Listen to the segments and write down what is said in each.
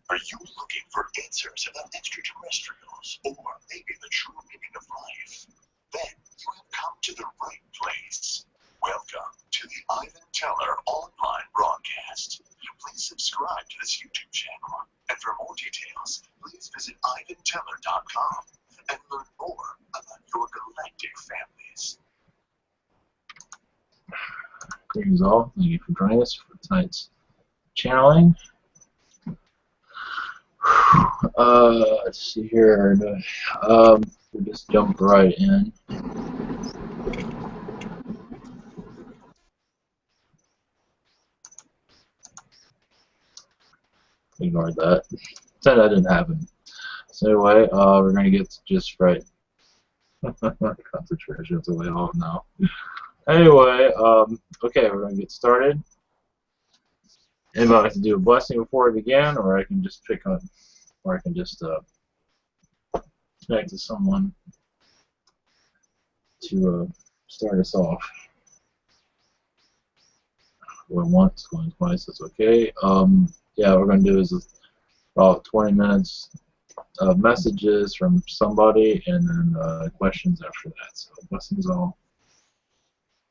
Are you looking for answers about extraterrestrials, or maybe the true meaning of life? Then you have come to the right place. Welcome to the Ivan Teller online broadcast. Please subscribe to this YouTube channel, and for more details, please visit ivanteller.com and learn more about your galactic families. Greetings all. Thank you for joining us for tonight's channeling. Let's see here. We'll just jump right in. Ignore that. That didn't happen. So anyway, we're gonna get just right. Concentration's way off now. Anyway, okay, we're gonna get started. Anybody like to do a blessing before we begin, or I can just pick on, or I can just connect to someone to start us off. Going once, going twice, that's okay. Yeah, what we're going to do is about 20 minutes of messages from somebody, and then questions after that. So blessings all.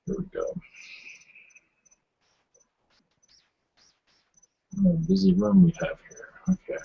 Here we go. What a busy room we have here. Okay.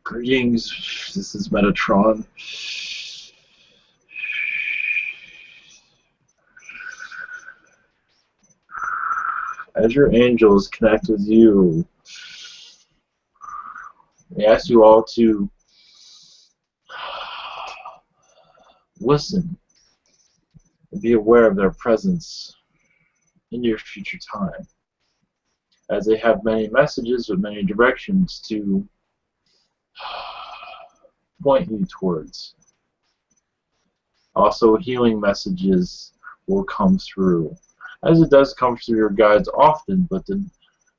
Greetings, this is Metatron. As your angels connect with you, we ask you all to listen and be aware of their presence in your future time, as they have many messages with many directions to point you towards. Also, healing messages will come through, as it does come through your guides often, but the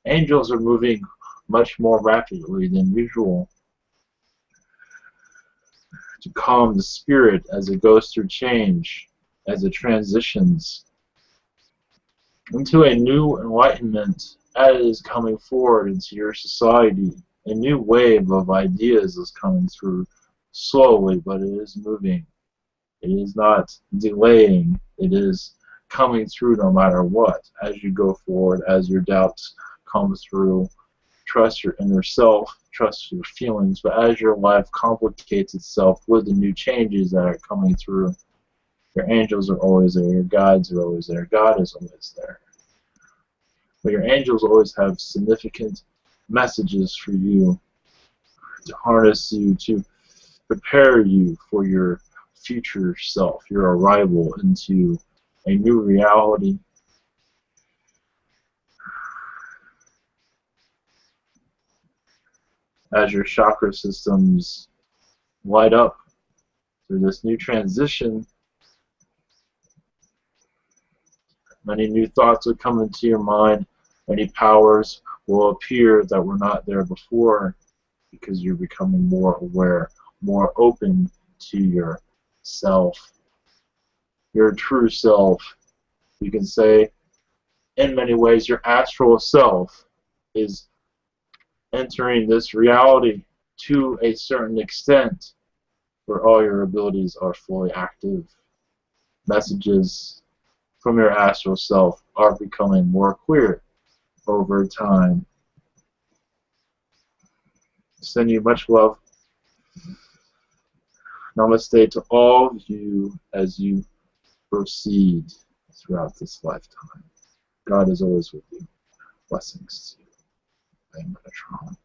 angels are moving much more rapidly than usual to calm the spirit as it goes through change, as it transitions into a new enlightenment as it is coming forward into your society. A new wave of ideas is coming through slowly, but it is moving. It is not delaying. It is coming through no matter what. As you go forward, as your doubts come through, trust your inner self, trust your feelings, but as your life complicates itself with the new changes that are coming through, your angels are always there, your guides are always there, God is always there. But your angels always have significant messages for you to harness you, to prepare you for your future self, your arrival into a new reality. As your chakra systems light up through this new transition, many new thoughts will come into your mind, many powers will appear that were not there before, because you're becoming more aware, more open to your self, your true self. You can say, in many ways, your astral self is entering this reality to a certain extent, where all your abilities are fully active. Messages from your astral self are becoming more clear over time. Send you much love. Namaste to all of you as you proceed throughout this lifetime. God is always with you. Blessings to you. I am Metatron.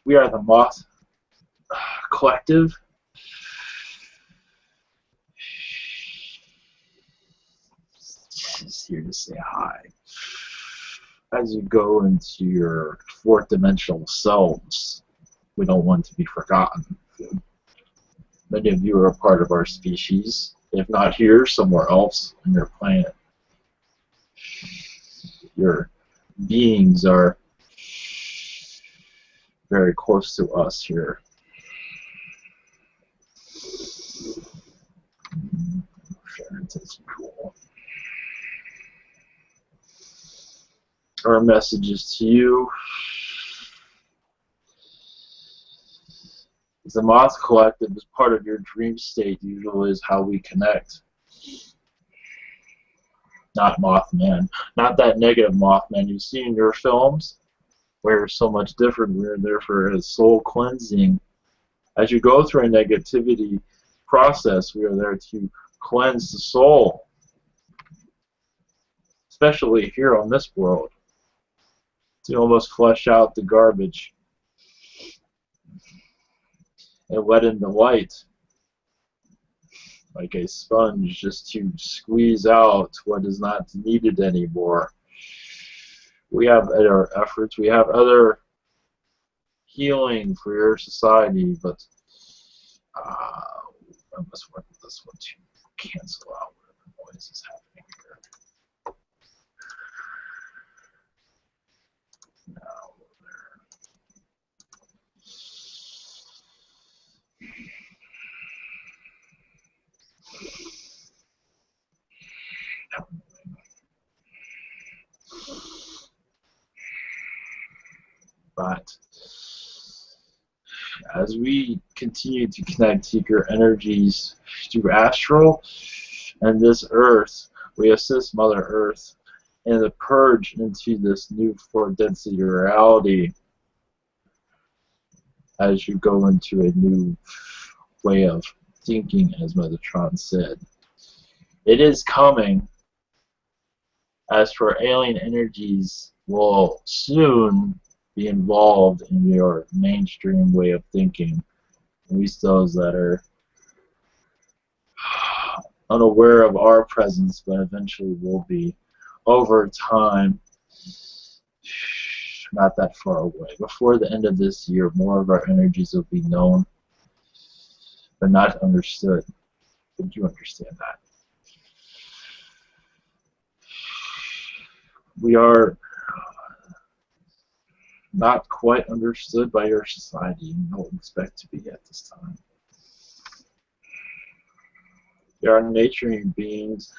We are the Moth Collective. Just here to say hi. As you go into your fourth dimensional selves, we don't want to be forgotten. Many of you are a part of our species, if not here, somewhere else on your planet. Your beings are very close to us here. That's cool. Our messages to you. The Moth Collective is part of your dream state, usually is how we connect. Not Mothman. Not that negative Mothman you see in your films. We're so much different. We're there for a soul cleansing. As you go through a negativity process, we are there to cleanse the soul. Especially here on this world. To almost flush out the garbage and let in the light, like a sponge, just to squeeze out what is not needed anymore. We have other efforts, we have other healing for your society, but I must work with this one to cancel out whatever noise is happening here. Now, but as we continue to connect seeker energies through astral and this earth, we assist Mother Earth in the purge into this new fourth density reality as you go into a new way of thinking, as Metatron said. It is coming. As for alien energies, will soon be involved in your mainstream way of thinking. At least those that are unaware of our presence, but eventually will be over time. Not that far away. Before the end of this year, more of our energies will be known, but not understood. But you understand that. We are not quite understood by your society, and don't expect to be at this time. There are nurturing beings,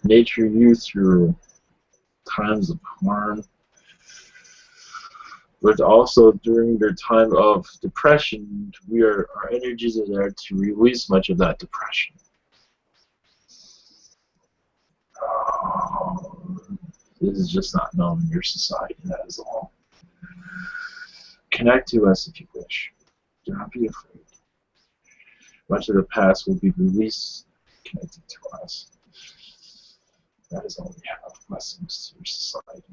nature you through times of harm, but also during their time of depression, our energies are there to release much of that depression. This is just not known in your society, that is all. Connect to us if you wish. Do not be afraid. Much of the past will be released, connected to us. That is all we have. Blessings to your society.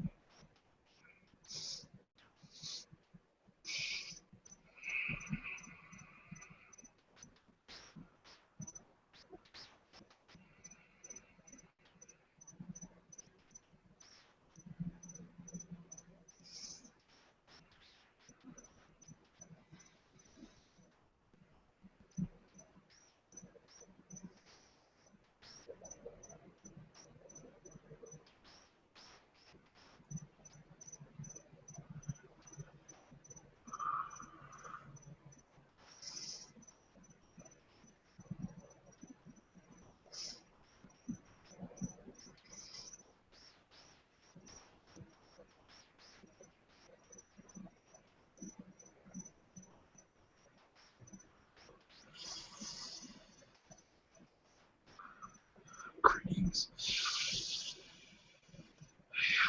Greetings.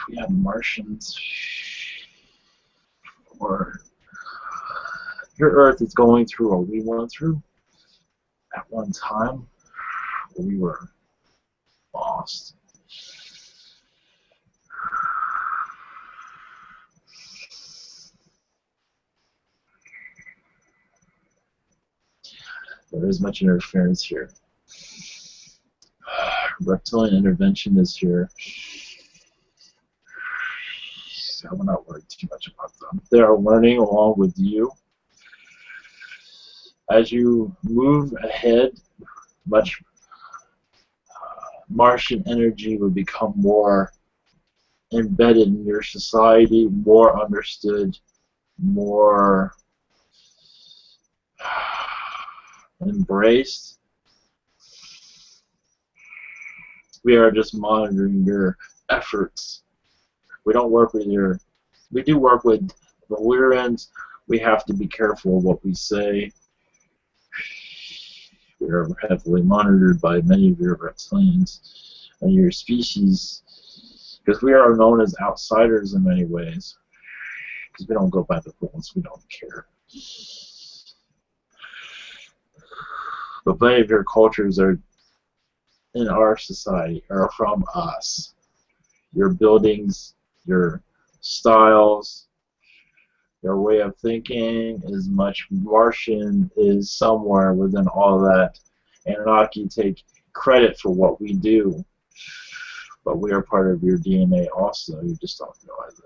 We have Martians. Or your Earth is going through what we went through at one time. We were lost. There is much interference here. Reptilian intervention is here. So I will not worry too much about them. They are learning along with you. As you move ahead, much Martian energy will become more embedded in your society, more understood, more embraced. We are just monitoring your efforts. We don't work with we do work with the Lyrans. We have to be careful of what we say. We are heavily monitored by many of your reptilians and your species, because we are known as outsiders in many ways, because we don't go by the rules. We don't care. But many of your cultures are in our society, are from us. Your buildings, your styles, your way of thinking is much Martian, is somewhere within all that. Anunnaki take credit for what we do, but we are part of your DNA also. You just don't realize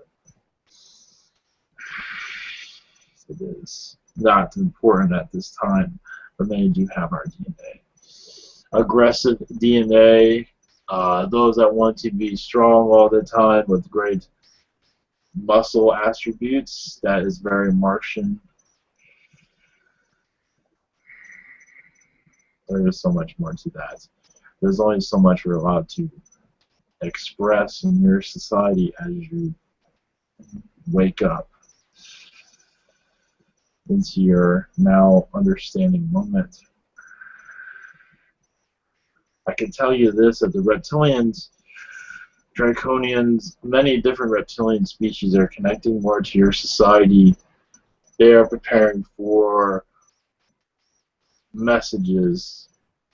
it. It is not important at this time, but many do have our DNA. Aggressive DNA, those that want to be strong all the time with great muscle attributes, that is very Martian. There is so much more to that. There's only so much we're allowed to express in your society as you wake up into your now understanding moment. I can tell you this, that the reptilians, draconians, many different reptilian species are connecting more to your society. They are preparing for messages,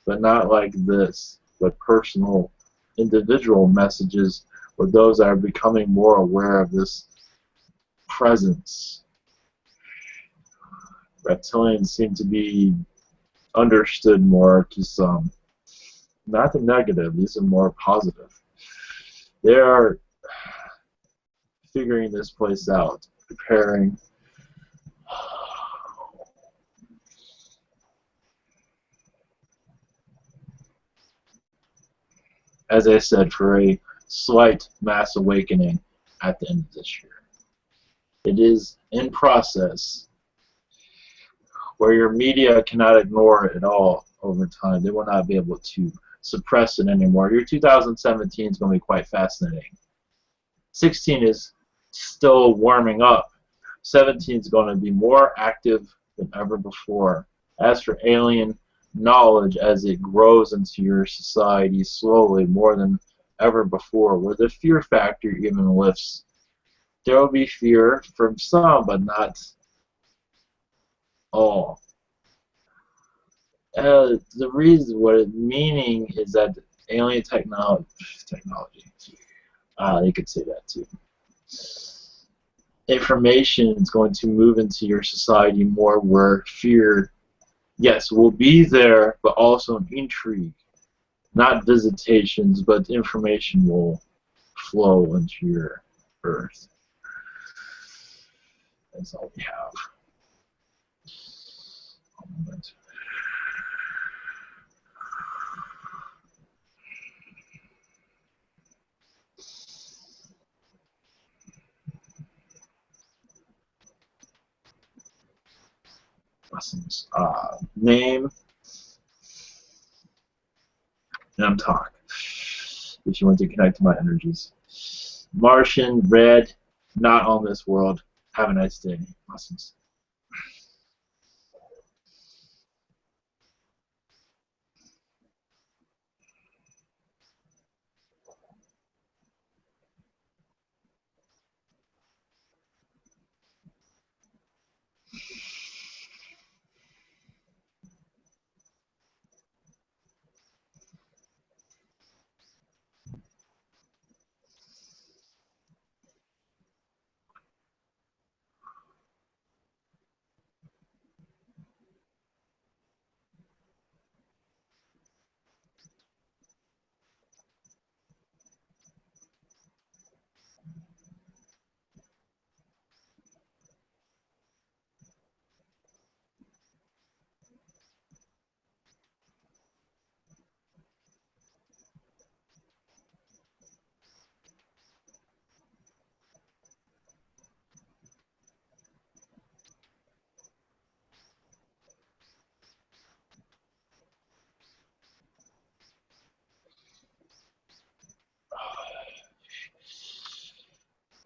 but not like this, but personal, individual messages with those that are becoming more aware of this presence. Reptilians seem to be understood more to some. Not the negative, these are more positive. They are figuring this place out, preparing. As I said, for a slight mass awakening at the end of this year. It is in process, where your media cannot ignore it at all over time. They will not be able to suppress it anymore. Your 2017 is going to be quite fascinating. 16 is still warming up, 17 is going to be more active than ever before. As for alien knowledge, as it grows into your society slowly, more than ever before, where the fear factor even lifts. There will be fear from some, but not all. The reason, what it meaning is that alien technology, you could say that too. Information is going to move into your society more where fear, yes, will be there, but also an intrigue. Not visitations, but information will flow into your Earth. That's all we have. One moment. Lessons. Name and talk. If you want to connect to my energies. Martian, red, not on this world. Have a nice day. Lessons.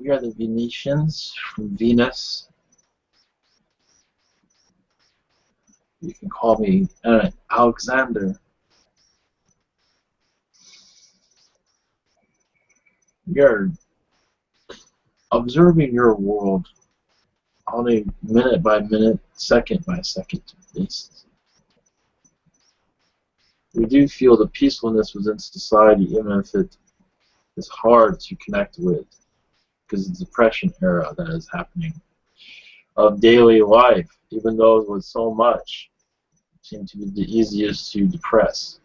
We are the Venusians from Venus. You can call me Alexander. We are observing your world on a minute by minute, second by second basis. We do feel the peacefulness within society, even if it is hard to connect with, because of the depression era that is happening of daily life, even though with so much, seem to be the easiest to depress.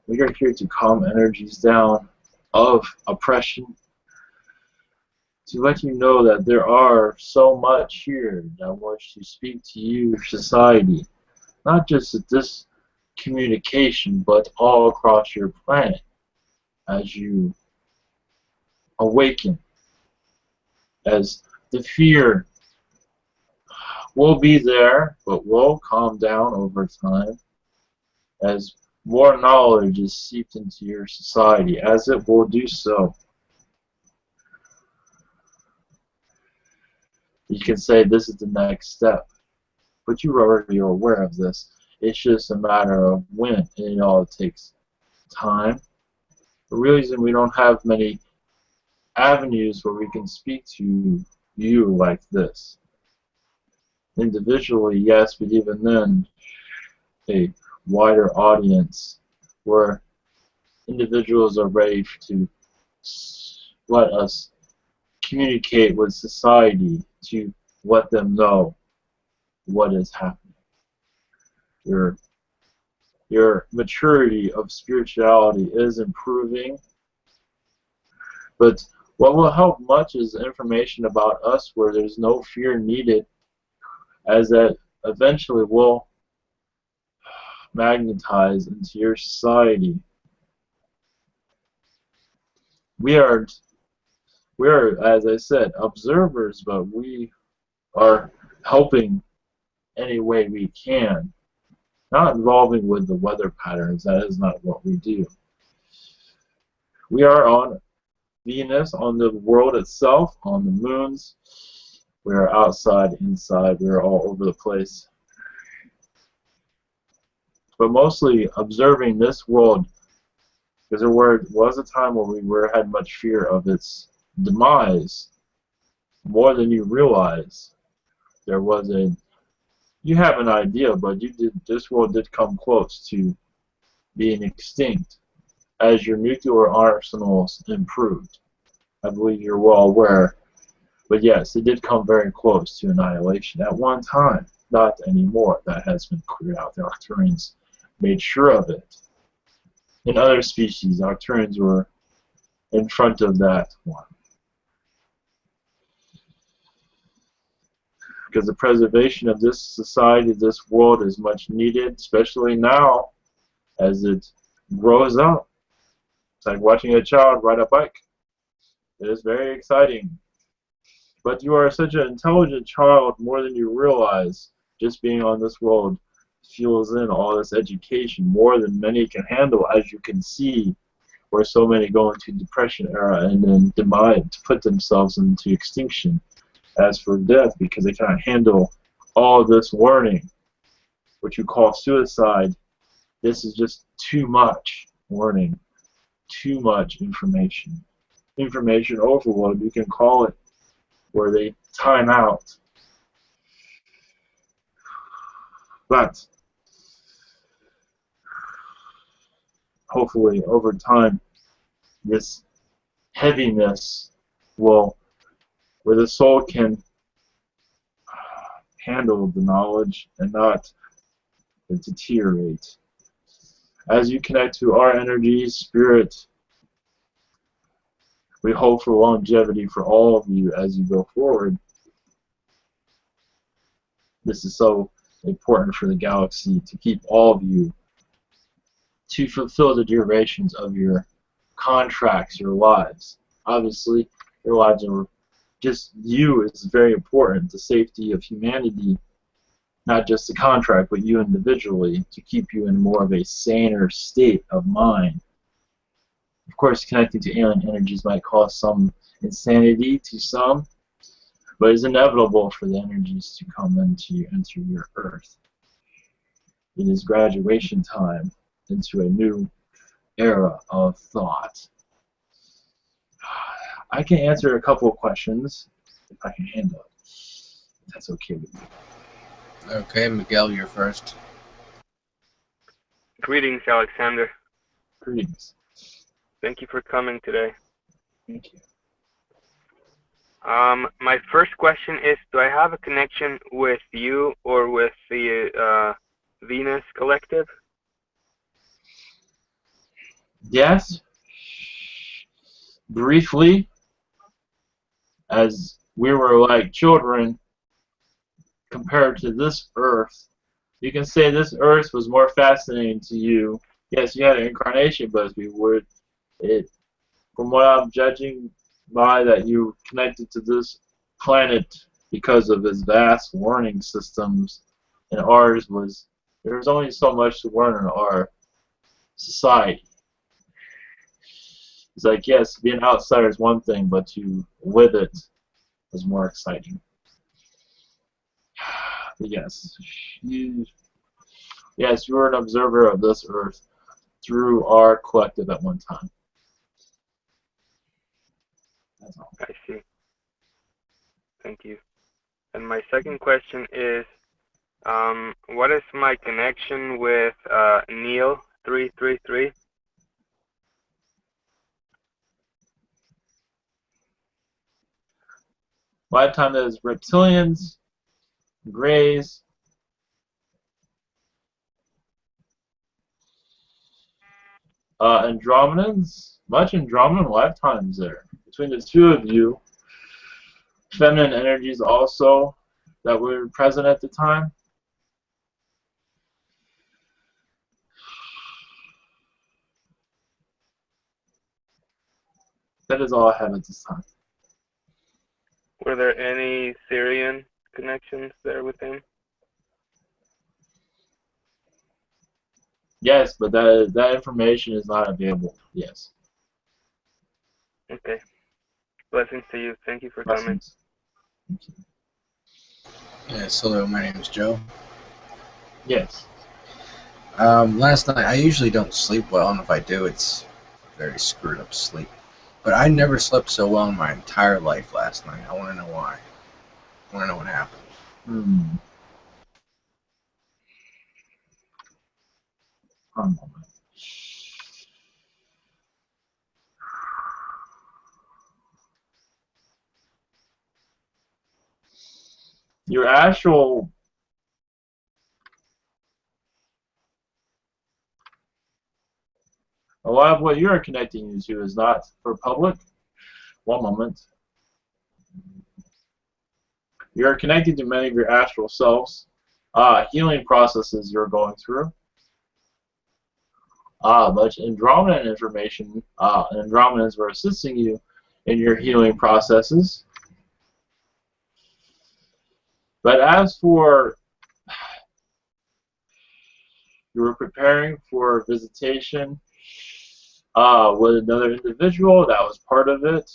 We are here to calm energies down of oppression, to let you know that there are so much here that wants to speak to you, society, not just at this communication, but all across your planet as you awaken, as the fear will be there, but will calm down over time, as more knowledge is seeped into your society, as it will do so. You can say this is the next step, but you already are aware of this. It's just a matter of when, and it takes time. The reason we don't have many avenues where we can speak to you like this. Individually, yes, but even then, a wider audience where individuals are ready to let us communicate with society to let them know what is happening. Your maturity of spirituality is improving, but what will help much is information about us where there's no fear needed, as that eventually will magnetize into your society. We are, as I said, observers, but we are helping any way we can. Not involving with the weather patterns, that is not what we do. We are on Venus, on the world itself, on the moons. We are outside, inside, we are all over the place. But mostly observing this world, because there was a time when we had much fear of its demise, more than you realize. There was you have an idea, but this world did come close to being extinct as your nuclear arsenals improved. I believe you're well aware. But yes, it did come very close to annihilation at one time. Not anymore. That has been cleared out. The Arcturians made sure of it. In other species, Arcturians were in front of that one. Because the preservation of this society, this world, is much needed, especially now as it grows up. It's like watching a child ride a bike. It is very exciting. But you are such an intelligent child, more than you realize. Just being on this world fuels in all this education, more than many can handle, as you can see, where so many go into depression era and then demise to put themselves into extinction. As for death, because they cannot handle all this learning, what you call suicide, this is just too much learning, too much information. Information overload, you can call it, where they time out. But hopefully over time this heaviness will, where the soul can handle the knowledge and not deteriorate. As you connect to our energy, spirit, we hope for longevity for all of you as you go forward. This is so important for the galaxy to keep all of you to fulfill the durations of your contracts, your lives. Obviously, your lives are just you is very important. The safety of humanity, not just the contract, but you individually, to keep you in more of a saner state of mind. Of course, connecting to alien energies might cause some insanity to some, but it's inevitable for the energies to come into enter your Earth. It is graduation time into a new era of thought. I can answer a couple of questions if I can handle it. If that's okay with you. Okay, Miguel, you're first. Greetings, Alexander. Greetings. Thank you for coming today. Thank you. My first question is, do I have a connection with you or with the Venus Collective? Yes. Briefly, as we were like children compared to this Earth, you can say this Earth was more fascinating to you. Yes, you had an incarnation, but from what I'm judging by, that you connected to this planet because of its vast learning systems, and ours was, there was only so much to learn in our society. It's like, yes, being outsider is one thing, but to live it is more exciting. But yes, you were an observer of this Earth through our collective at one time. That's all. I see. Thank you. And my second question is, what is my connection with Neil 333? Lifetime is reptilians, greys, Andromedans, much Andromedan lifetimes there. Between the two of you, feminine energies also that were present at the time. That is all I have at this time. Were there any Syrian connections there with him? Yes, but that information is not available. Yes. Okay. Blessings to you. Thank you for coming. Blessings. Yes, hello, my name is Joe. Yes. Last night, I usually don't sleep well, and if I do, it's very screwed up sleep. But I never slept so well in my entire life last night. I want to know why. I want to know what happened. One moment. Your actual a lot of what you're connecting you to is not for public. One moment. You're connected to many of your astral selves, healing processes you're going through, much Andromedan information, and Andromedans were assisting you in your healing processes. But as for you were preparing for visitation with another individual, that was part of it.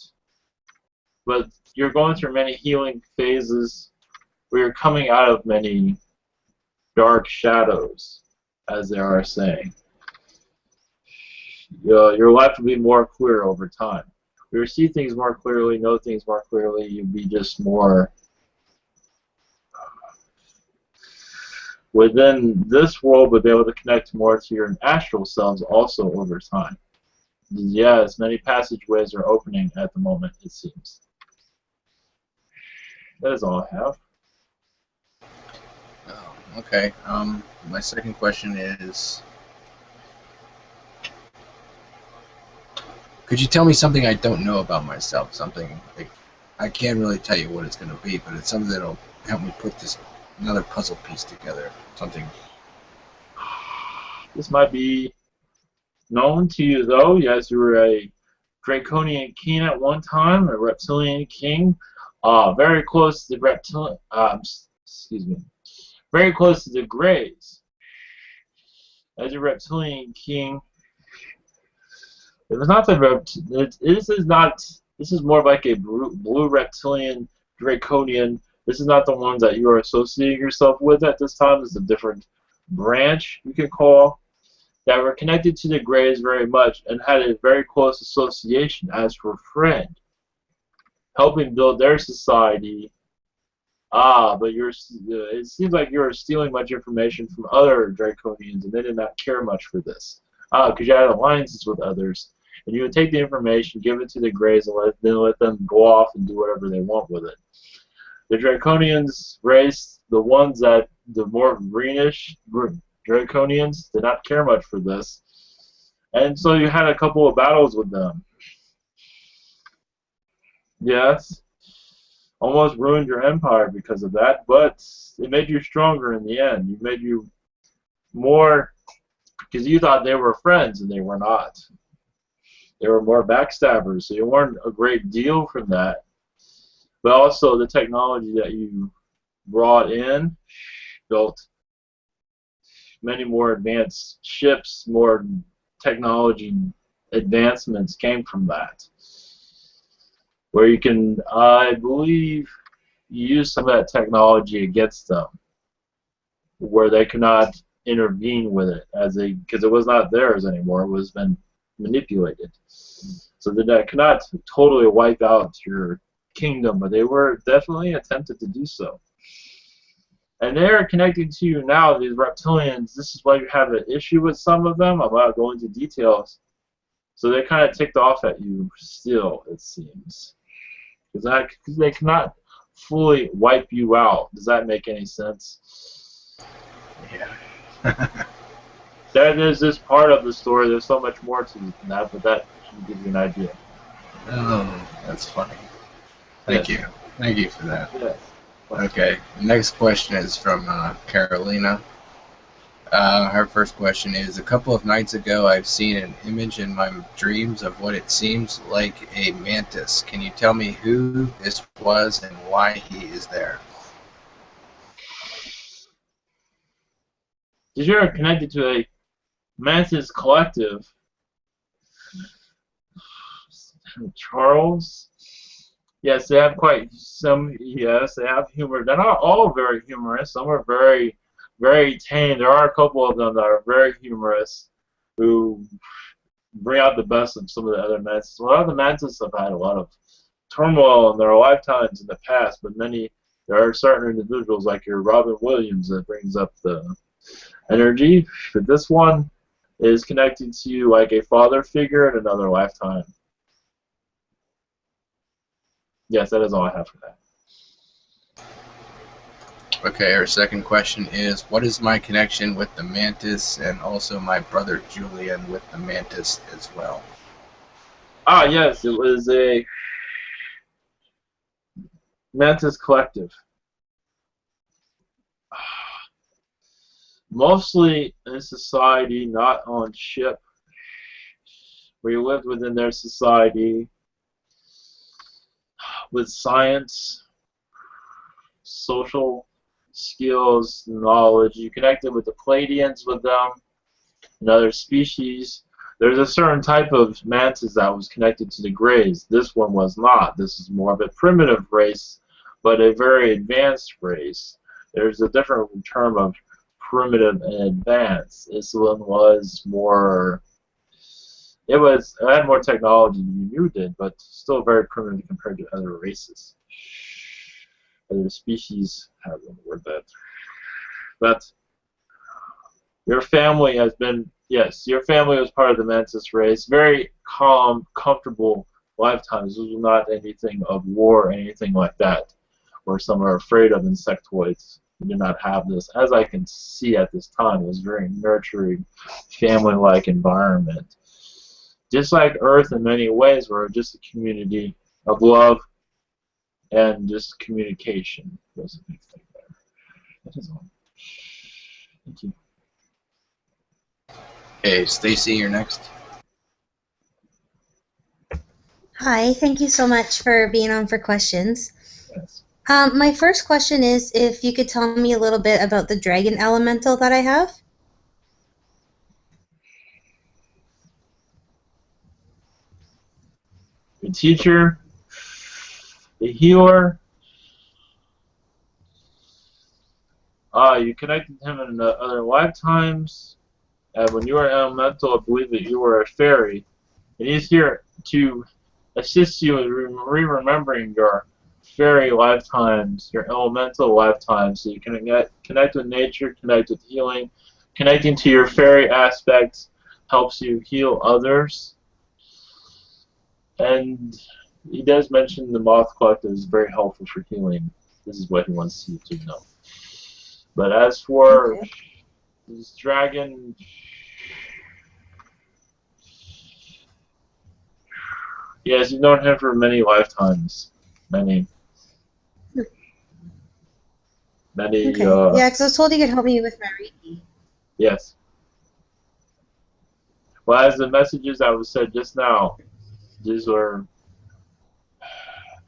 But you're going through many healing phases where you're coming out of many dark shadows, as they are saying. Your life will be more clear over time. You'll see things more clearly, know things more clearly. You'll be just more within this world, but be able to connect more to your astral selves also over time. Yes, many passageways are opening at the moment, it seems. That is all I have. Oh, okay. My second question is, could you tell me something I don't know about myself? Something like, I can't really tell you what it's going to be, but it's something that'll help me put another puzzle piece together. Something. This might be known to you, though. Yes, you were a Draconian king at one time, a reptilian king, very close to the reptilian. Excuse me, very close to the Greys. As a reptilian king, it was not the this is not. This is more like a blue reptilian Draconian. This is not the ones that you are associating yourself with at this time. This is a different branch, you could call, that were connected to the Greys very much and had a very close association as for friend, helping build their society. But it seems like you're stealing much information from other Draconians, and they did not care much for this. Because you had alliances with others, and you would take the information, give it to the Greys, and then let them go off and do whatever they want with it. The Draconians race, the ones that, the more greenish Draconians, did not care much for this. And so you had a couple of battles with them. Yes. Almost ruined your empire because of that, but it made you stronger in the end. It made you more, because you thought they were friends, and they were not. They were more backstabbers, so you learned a great deal from that. But also the technology that you brought in built many more advanced ships, more technology advancements came from that. Where you can, I believe, use some of that technology against them, where they could not intervene with it, because it was not theirs anymore. It was been manipulated, so that could not totally wipe out your kingdom, but they were definitely attempted to do so. And they're connecting to you now, these reptilians. This is why you have an issue with some of them. I'm not going into details. So they're kind of ticked off at you still, it seems. Because they cannot fully wipe you out. Does that make any sense? Yeah. That is just part of the story. There's so much more to that, but that should give you an idea. Oh, that's funny. Thank you. Thank you for that. Yes. Okay, next question is from Carolina. Her first question is, a couple of nights ago I've seen an image in my dreams of what it seems like a mantis. Can you tell me who this was and why he is there? Because you're connected to a mantis collective. Charles? Yes, they have quite some. Yes, they have humor. They're not all very humorous. Some are very, very tame. There are a couple of them that are very humorous, who bring out the best of some of the other mantises. A lot of the mantises have had a lot of turmoil in their lifetimes in the past, but there are certain individuals like your Robin Williams that brings up the energy. But this one is connected to you like a father figure in another lifetime. Yes, that is all I have for that. Okay, our second question is, what is my connection with the mantis and also my brother Julian with the mantis as well? Ah, yes, it was a mantis collective. Mostly in society, not on ship. We lived within their society with science, social skills, knowledge. You connected with the Pleiadians with them, another species. There's a certain type of mantis that was connected to the Greys. This one was not. This is more of a primitive race, but a very advanced race. There's a different term of primitive and advanced. This one was more. It had more technology than you did, but still very primitive compared to other races. Other species have one word that. But your family has been, yes, your family was part of the mantis race. Very calm, comfortable lifetimes. This was not anything of war or anything like that, where some are afraid of insectoids. We did not have this. As I can see at this time, it was a very nurturing, family-like environment. Just like Earth in many ways, we're just a community of love and just communication. Was a big thing there. That is all. Thank you. Okay, Stacy, you're next. Hi, thank you so much for being on for questions. Yes. My first question is if you could tell me a little bit about the dragon elemental that I have. The teacher, the healer. You connected him in other lifetimes. When you were an elemental, I believe that you were a fairy. And he's here to assist you in remembering your fairy lifetimes, your elemental lifetimes, so you can connect with nature, connect with healing. Connecting to your fairy aspects helps you heal others. And he does mention the Moth Collective is very helpful for healing. This is what he wants you to know. But as for this dragon, yes, you've known him for many lifetimes. Many. Okay. Yeah, because I was told he could help me with my Reiki. Yes. Well, as the messages that was said just now, these were.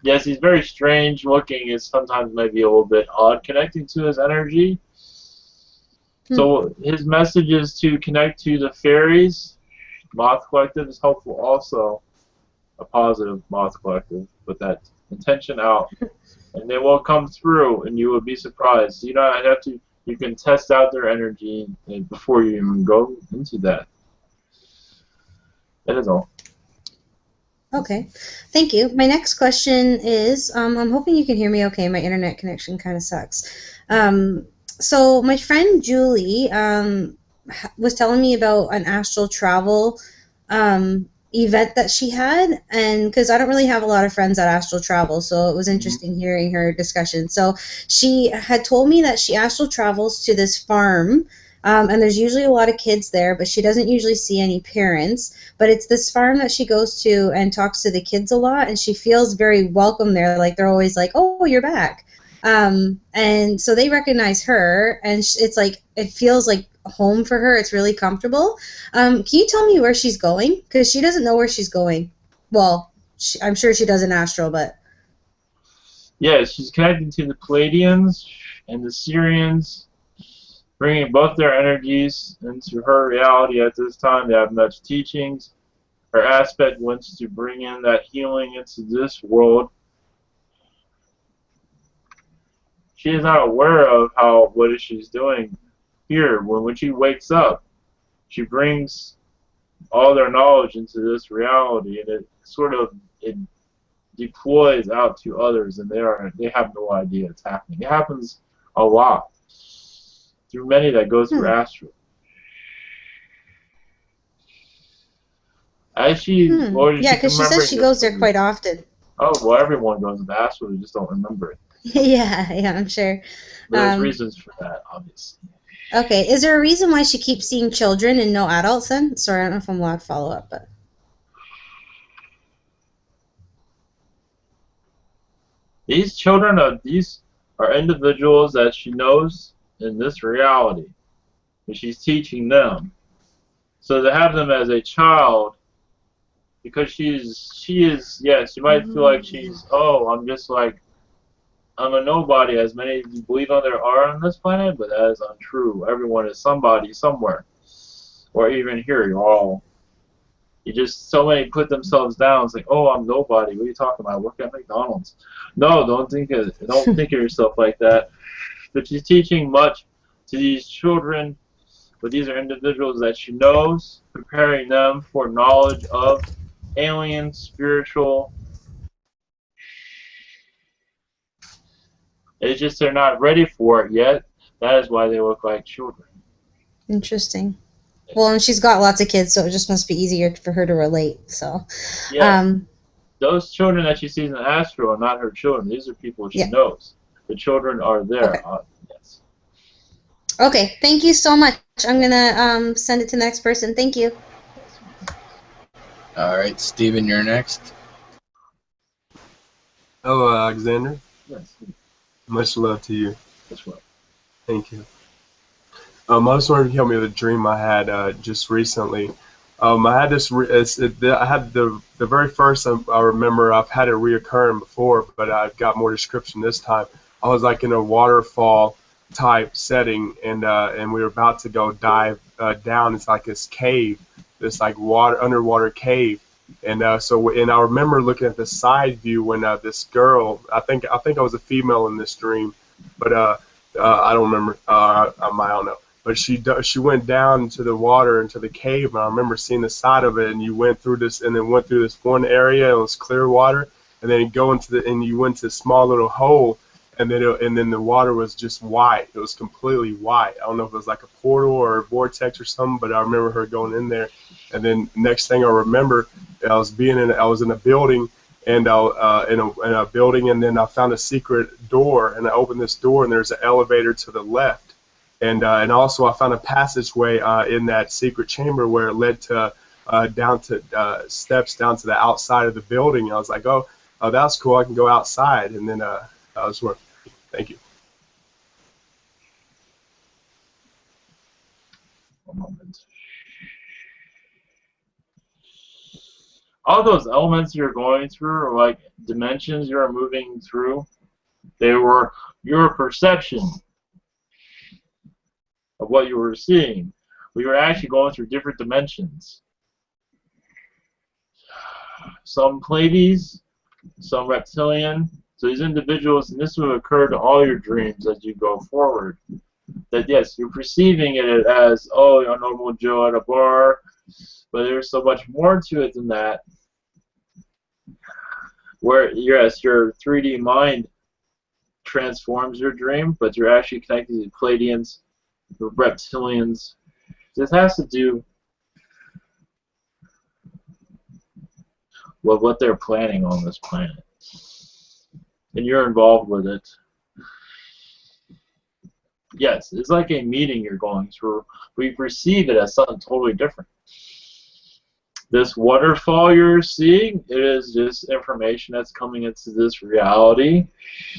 Yes, he's very strange looking. It's sometimes maybe a little bit odd connecting to his energy. So his message is to connect to the fairies. Moth Collective is helpful also. A positive Moth Collective. Put that intention out. And they will come through and you will be surprised. You don't have to, you can test out their energy before you even go into that. That is all. Okay, thank you. My next question is, I'm hoping you can hear me okay. My internet connection kind of sucks. So my friend Julie was telling me about an astral travel event that she had, and because I don't really have a lot of friends that astral travel, so it was interesting hearing her discussion. So she had told me that she astral travels to this farm. And there's usually a lot of kids there, but she doesn't usually see any parents. But it's this farm that she goes to and talks to the kids a lot, and she feels very welcome there. Like they're always like, "Oh, you're back," and so they recognize her, and it's like it feels like home for her. It's really comfortable. Can you tell me where she's going? Because she doesn't know where she's going. Well, I'm sure she does in astral, but yeah, she's connected to the Pleiadians and the Syrians, bringing both their energies into her reality at this time. They have much teachings. Her aspect wants to bring in that healing into this world. she is not aware of what she's doing here. When she wakes up, she brings all their knowledge into this reality, and it deploys out to others, and they have no idea it's happening. It happens a lot through many that goes through astral. As she, yeah, because she says she goes there quite often. Oh, well, everyone goes into astral, they just don't remember it. Yeah, I'm sure. But there's reasons for that, obviously. Okay, is there a reason why she keeps seeing children and no adults then? Sorry, I don't know if I'm allowed to follow up, but... These children are individuals that she knows in this reality, and she's teaching them. So to have them as a child, because she is, yes, you might feel like she's, I'm a nobody, as many believe there are on this planet, but that is untrue. Everyone is somebody somewhere. Or even here, so many put themselves down. It's like, oh, I'm nobody. What are you talking about? I work at McDonald's. No, don't think of yourself like that. But she's teaching much to these children, but these are individuals that she knows, preparing them for knowledge of alien, spiritual. It's just they're not ready for it yet. That is why they look like children. Interesting. Well, and she's got lots of kids, so it just must be easier for her to relate. So, yeah. Those children that she sees in astral are not her children. These are people she knows. The children are there. Okay. Yes. Okay. Thank you so much. I'm gonna send it to the next person. Thank you. All right, Stephen, you're next. Hello, Alexander. Yes. Much love to you. Much love. Thank you. I just wanted to help me with a dream I had just recently. I had this. I had the very first I remember. I've had it reoccurring before, but I've got more description this time. I was like in a waterfall type setting, and we were about to go dive down. It's like this cave, this like underwater cave, and I remember looking at the side view when this girl. I think I was a female in this dream, but I don't remember. I don't know. But she went down into the water, into the cave, and I remember seeing the side of it. And you went through this, and then went through this one area. And it was clear water, and then you went to a small little hole, and then the water was just white. It was completely white. I don't know if it was like a portal or a vortex or something, but I remember her going in there. And then next thing I remember, I was in a building, and in a building, and then I found a secret door, and I opened this door, and there's an elevator to the left. And also I found a passageway in that secret chamber where it led to steps down to the outside of the building. And I was like, oh, that's cool. I can go outside. And then I was working. Thank you. One moment. All those elements you're going through, or like dimensions you're moving through, they were your perception of what you were seeing. We were actually going through different dimensions. Some Pleiades, some Reptilian. So these individuals, and this will occur to all your dreams as you go forward. That yes, you're perceiving it as, oh, you're a normal Joe at a bar, but there's so much more to it than that. Where yes, your 3D mind transforms your dream, but you're actually connected to Pleiadians, the Reptilians. This has to do with what they're planning on this planet. And you're involved with it. Yes, it's like a meeting you're going through. We perceive it as something totally different. This waterfall you're seeing, it is just information that's coming into this reality.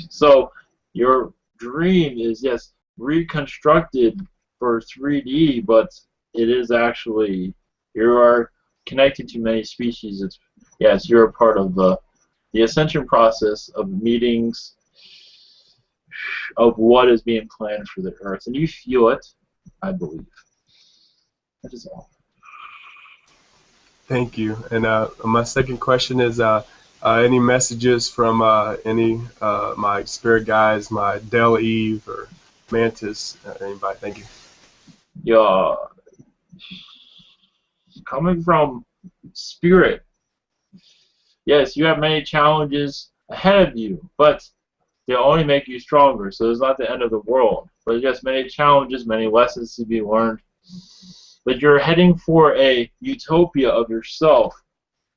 So your dream is, yes, reconstructed for 3D, but it is actually, you are connected to many species. It's, yes, you're a part of the ascension process of meetings, of what is being planned for the Earth. And you feel it, I believe. That is all. Thank you. And my second question is, Any messages from any my spirit guides, my Del Eve or Mantis? Anybody? Thank you. Yeah, coming from spirit. Yes, you have many challenges ahead of you, but they only make you stronger. So it's not the end of the world. But yes, many challenges, many lessons to be learned. But you're heading for a utopia of yourself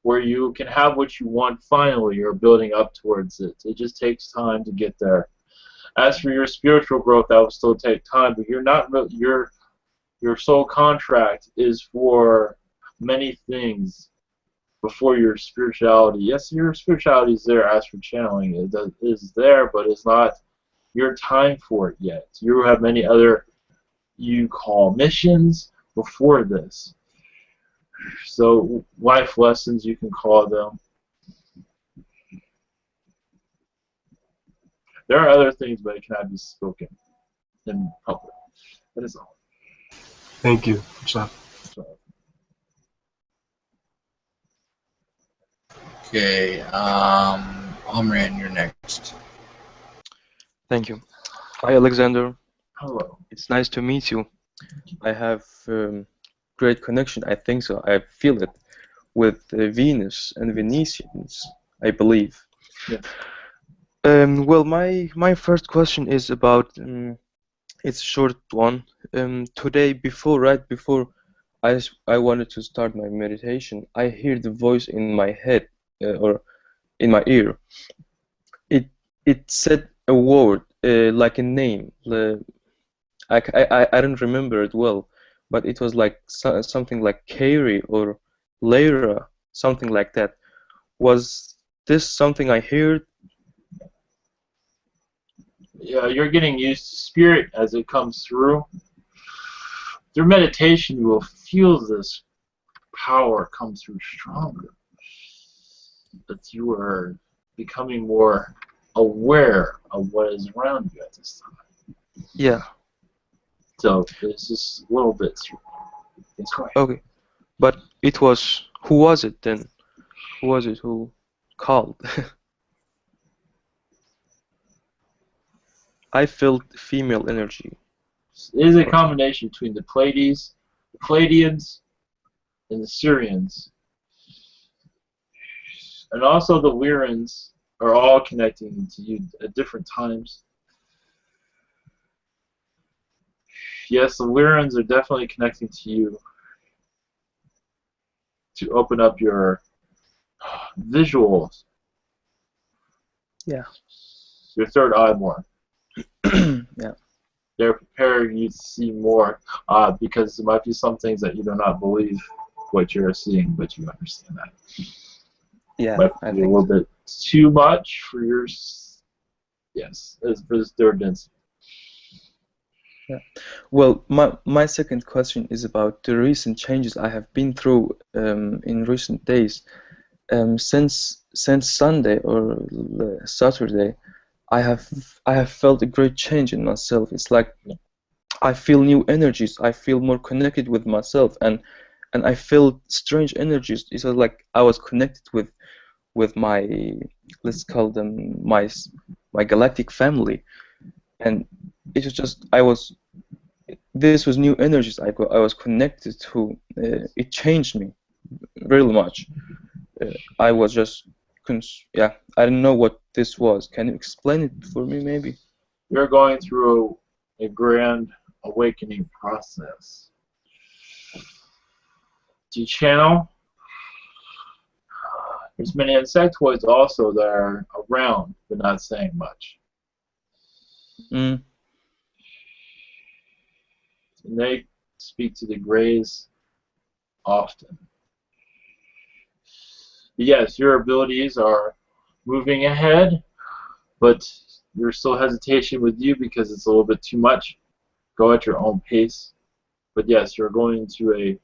where you can have what you want finally. You're building up towards it. It just takes time to get there. As for your spiritual growth, that will still take time, but you're not your soul contract is for many things before your spirituality. Yes, your spirituality is there as for channeling. It is there, but it's not your time for it yet. You have many other, you call missions, before this. So life lessons, you can call them. There are other things, but it cannot be spoken in public. That is all. Thank you. So. Okay, Omran, you're next. Thank you. Hi, Alexander. Hello. It's nice to meet you. I have great connection, I think so. I feel it with Venus and Venusians, I believe. Yes. Well, my first question is about it's a short one. Today, right before I wanted to start my meditation, I hear the voice in my head or in my ear. It said a word like a name. I don't remember it well, but it was like something like Kari or Lyra, something like that. Was this something I heard? Yeah, you're getting used to spirit as it comes through. Through meditation, you will feel this power come through stronger. But you are becoming more aware of what is around you at this time. Yeah. So it's just a little bit. It's correct. Okay, but it was. Who was it then? Who was it who called? I felt female energy. It is a combination between the Pleiades, the Pleiadians, and the Syrians. And also the Lyrans are all connecting to you at different times. Yes, the Lyrans are definitely connecting to you to open up your visuals. Yeah. Your third eye more. Yeah. They're preparing you to see more because there might be some things that you do not believe what you're seeing, but you understand that. Yeah, Might I be a think little bit too much for your, yes, as for this third density. Yeah. Well, my second question is about the recent changes I have been through in recent days. Since Sunday or Saturday, I have felt a great change in myself. It's like I feel new energies. I feel more connected with myself, and I feel strange energies. It's like I was connected with my, let's call them my galactic family, and it was just this was new energies I was connected to. It changed me really much. I was just yeah, I don't know what this was. Can you explain it for me, maybe? You're going through a grand awakening process. To channel, there's many insectoids also that are around but not saying much. Mm. And they speak to the Greys often. Yes, your abilities are moving ahead, but there's still hesitation with you because it's a little bit too much. Go at your own pace. But yes, you're going to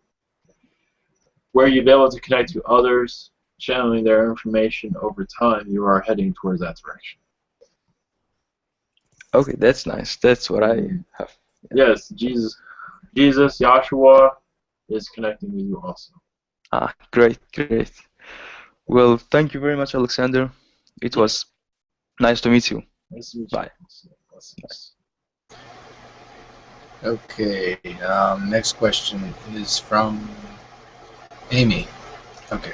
where you'll be able to connect to others, channeling their information over time. You are heading towards that direction. Okay, that's nice. That's what I have. Yeah. Yes, Jesus, Yahshua is connecting with you also. Ah, great. Well, thank you very much, Alexander. It was nice to meet you. Nice to meet you. Bye. Blessings. Okay, next question is from Amy. Okay.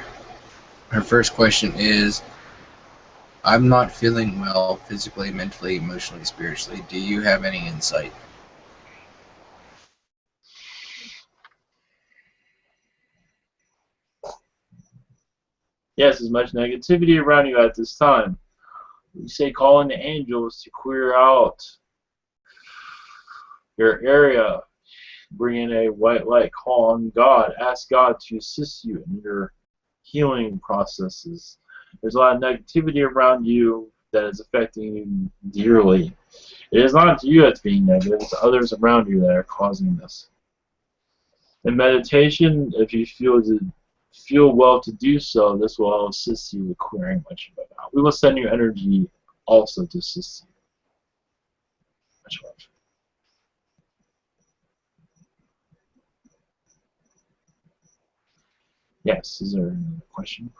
Her first question is, I'm not feeling well physically, mentally, emotionally, spiritually. Do you have any insight? Yes, there's much negativity around you at this time. You say call in the angels to clear out your area. Bring in a white light. Call on God. Ask God to assist you in your healing processes. There's a lot of negativity around you that is affecting you dearly. It is not you that's being negative, it's others around you that are causing this. In meditation, if you feel well to do so, this will assist you with clearing much of it out. We will send you energy also to assist you. Much love. Yes, is there another question?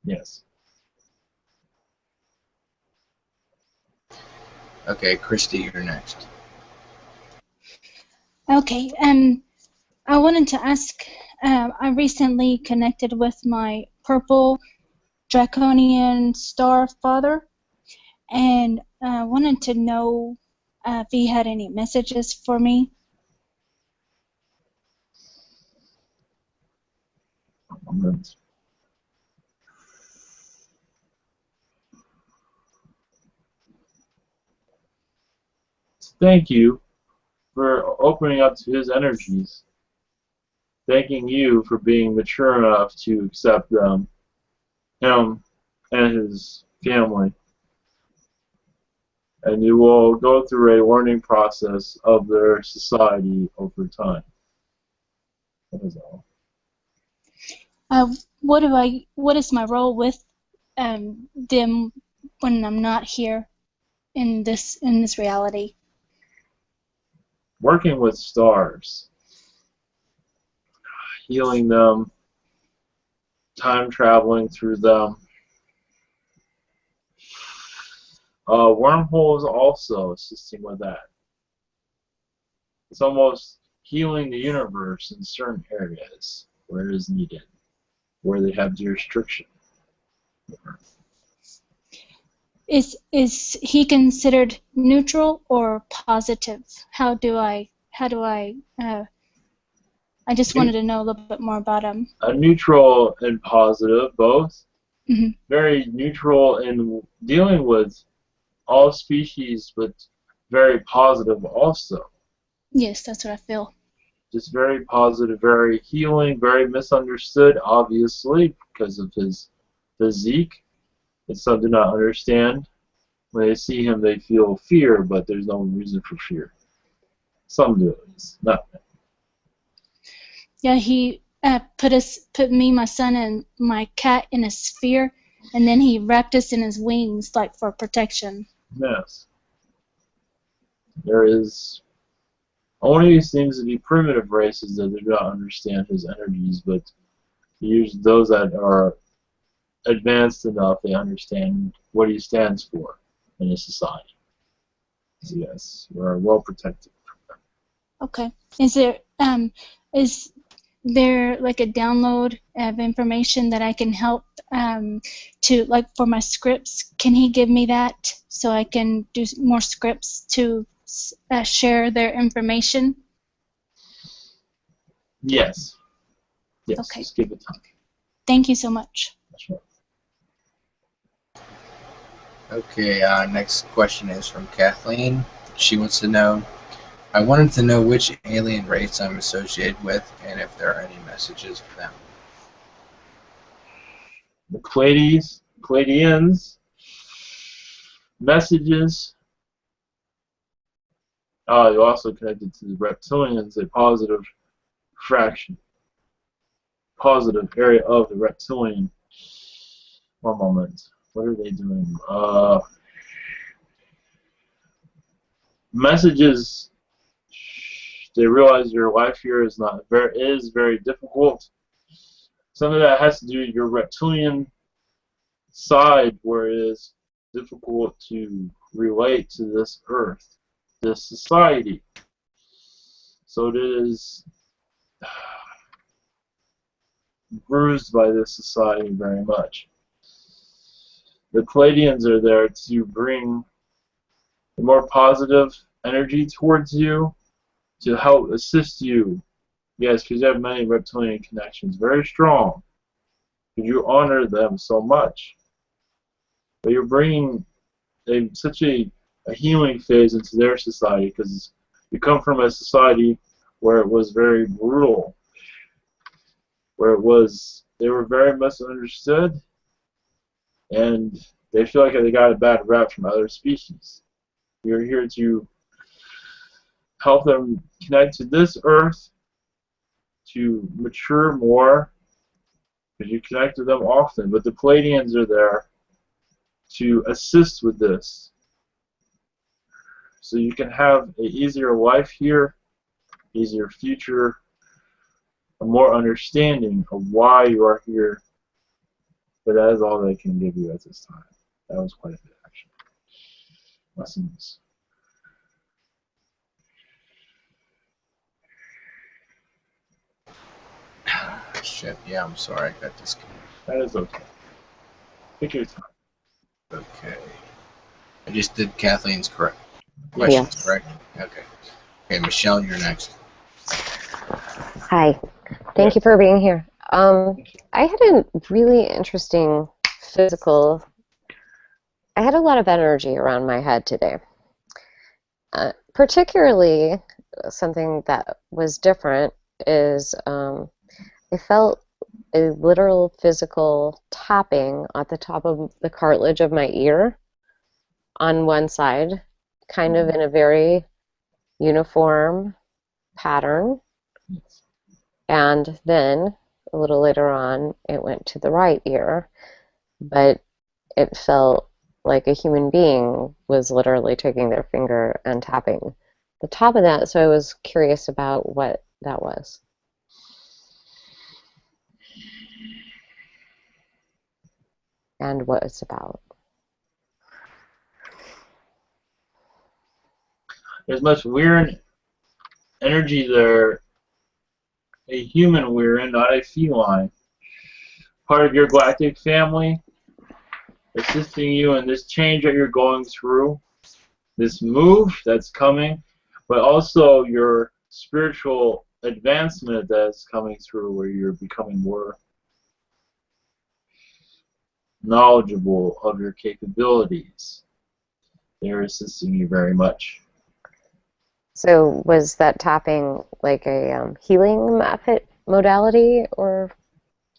Yes. Okay, Christy, you're next. Okay, I wanted to ask, I recently connected with my purple draconian star father, and I wanted to know if he had any messages for me. Thank you for opening up to his energies. Thanking you for being mature enough to accept them, him and his family. And you will go through a learning process of their society over time. That is all. What is my role with them when I'm not here in this reality? Working with stars, healing them, time traveling through them. Wormholes also assisting with that. It's almost healing the universe in certain areas where it is needed, where they have jurisdiction. Is he considered neutral or positive? How do I just wanted to know a little bit more about him. Neutral and positive, both. Mm-hmm. Very neutral in dealing with all species, but very positive also. Yes, that's what I feel. Just very positive, very healing, very misunderstood, obviously, because of his physique. That some do not understand. When they see him, they feel fear, but there's no reason for fear. Some do, at least. Not many. Yeah, he put me, my son, and my cat in a sphere, and then he wrapped us in his wings, like for protection. Yes. There is only these things to be primitive races that do not understand his energies, but usually those that are advanced enough, they understand what he stands for in his society. So yes, you are well protected. Okay. Is there like a download of information that I can help to, like, for my scripts? Can he give me that so I can do more scripts to share their information? Yes. Yes. Okay. Just give it time. Thank you so much. Sure. Okay, next question is from Kathleen. She wants to know, I wanted to know which alien race I'm associated with and if there are any messages for them. The Pleiadians, messages. You also connected to the reptilians, a positive fraction, positive area of the reptilian One moment. What are they doing? Messages. They realize your life here is very difficult. Some of that has to do with your reptilian side, where it is difficult to relate to this earth, this society. So it is bruised by this society very much. The Palladians are there to bring a more positive energy towards you, to help assist you. Yes, because you have many reptilian connections, very strong, because you honor them so much. But you're bringing such a healing phase into their society, because you come from a society where it was very brutal, where they were very misunderstood, and they feel like they got a bad rap from other species. You're here to help them connect to this earth, to mature more, because you connect with them often. But the Palladians are there to assist with this, so you can have an easier life here, easier future, a more understanding of why you are here. But that is all they can give you at this time. That was quite a bit, actually. Lessons. Shit, yeah, I'm sorry, I got disconnected. That is okay. Take your time. Okay. I just did Kathleen's questions, Yes. correct? Okay. Okay, Michelle, you're next. Hi. Thank you for being here. I had a really interesting physical. I had a lot of energy around my head today. Particularly, something that was different is I felt a literal physical tapping at the top of the cartilage of my ear on one side, kind of in a very uniform pattern. And then, a little later on, it went to the right ear, but it felt like a human being was literally taking their finger and tapping the top of that, so I was curious about what that was. And what it's about. There's much weird energy there. A human weird, not a feline. Part of your galactic family, assisting you in this change that you're going through, this move that's coming, but also your spiritual advancement that's coming through, where you're becoming more knowledgeable of your capabilities. They're assisting you very much. So was that tapping like a healing modality, or?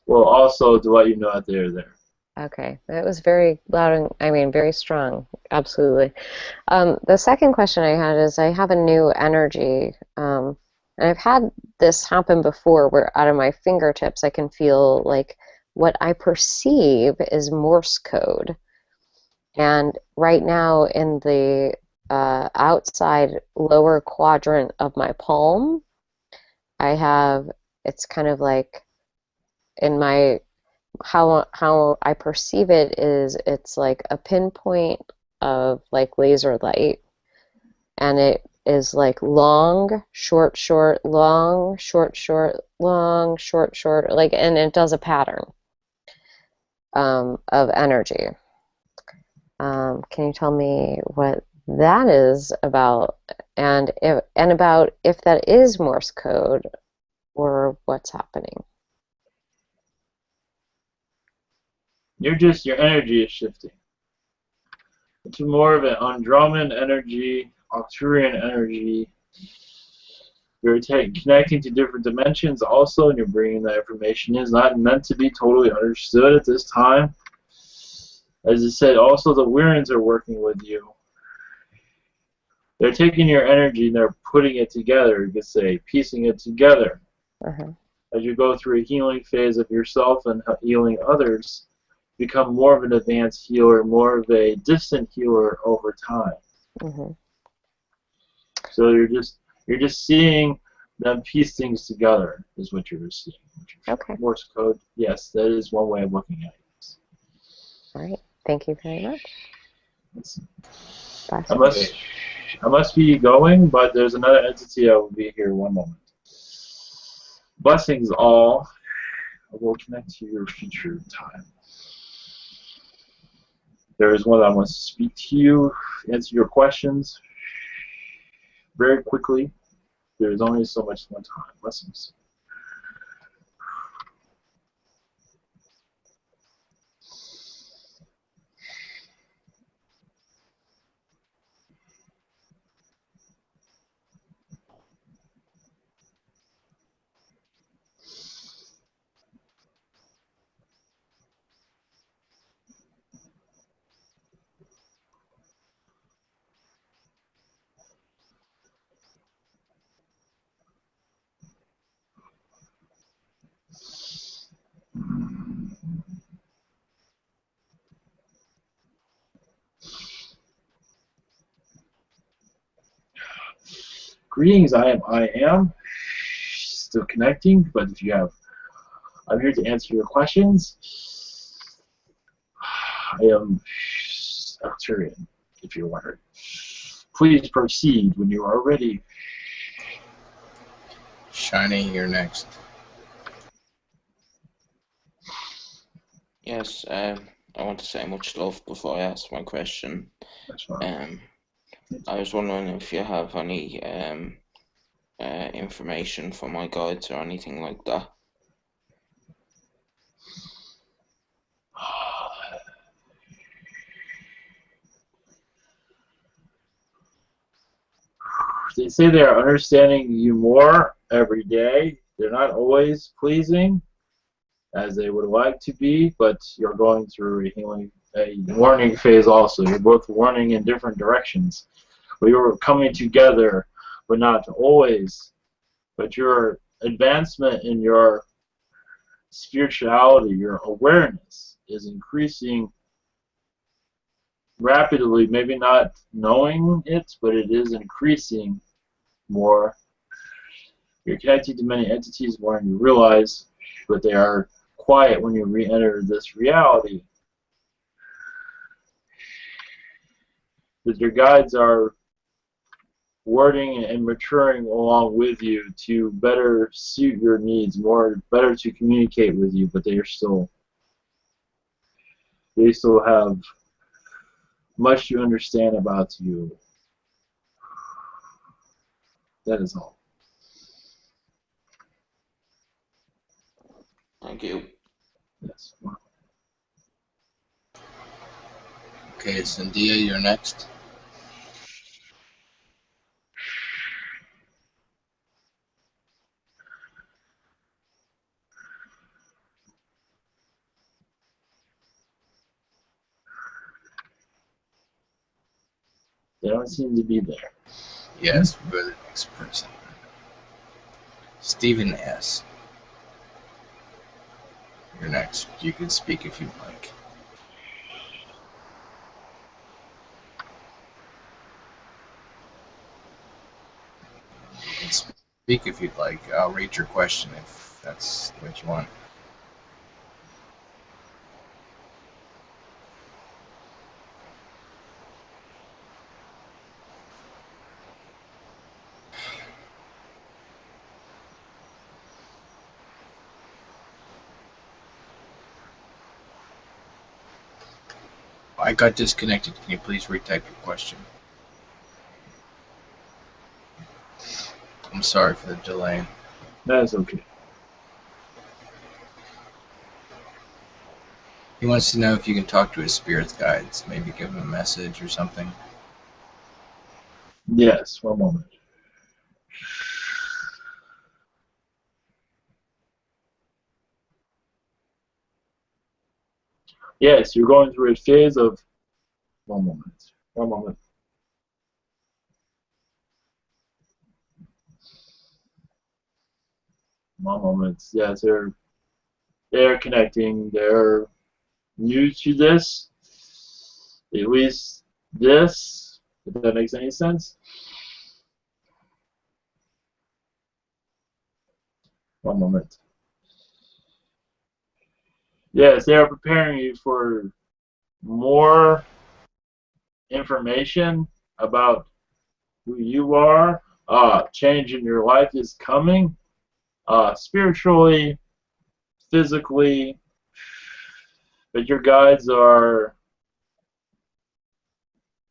Well, also to let you know that they're there. Okay, that was very loud and, very strong, absolutely. The second question I had is I have a new energy, and I've had this happen before where out of my fingertips I can feel like what I perceive is Morse code. And right now in the outside lower quadrant of my palm, it's kind of like in my, how I perceive it is it's like a pinpoint of like laser light, and it is like long, short, short, long, short, short, long, short, short, like, and it does a pattern of energy. Can you tell me what that is about, and about if that is Morse code or what's happening? Your energy is shifting. It's more of an Andromedan energy, Arcturian energy. You're connecting to different dimensions also, and you're bringing that information in. It's not meant to be totally understood at this time. As I said, also the Weirins are working with you. They're taking your energy and they're putting it together, you could say, piecing it together. As you go through a healing phase of yourself and healing others, become more of an advanced healer, more of a distant healer over time. Mm-hmm. So you're just seeing them piece things together is what you're seeing. Okay. Morse code, yes, that is one way of looking at it. All right. Thank you very much. I must be going, but there's another entity that will be here. One moment. Blessings all. I will connect to your future time. There is one that wants to speak to you, answer your questions very quickly. There is only so much one time. Blessings. Greetings, I am still connecting, but if you have, I'm here to answer your questions. I am Arcturian, if you're wondering. Please proceed when you are ready. Shiny, you're next. Yes, I want to say much love before I ask my question. That's fine. I was wondering if you have any information for my guides or anything like that. They say they are understanding you more every day. They're not always pleasing as they would like to be, but you're going through a warning phase also. You're both warning in different directions. But you're coming together, but not always. But your advancement in your spirituality, your awareness is increasing rapidly, maybe not knowing it, but it is increasing more. You're connected to many entities more than you realize, but they are quiet when you re-enter this reality. But your guides are wording and maturing along with you to better suit your needs, better to communicate with you, but they still have much to understand about you. That is all. Thank you. Yes. Okay, Sandia, you're next. They don't seem to be there. Yes, we're the next person. Stephen S. You're next. You can speak if you'd like. You can speak if you'd like. I'll read your question if that's what you want. I got disconnected. Can you please retype your question? I'm sorry for the delay. That is okay. He wants to know if you can talk to his spirit guides, maybe give him a message or something. Yes, one moment. Yes, you're going through a phase of... One moment. One moment. One moment. Yes, they're connecting. They're new to this, at least this, if that makes any sense. One moment. Yes, they are preparing you for more information about who you are. Change in your life is coming. Spiritually, physically, but your guides are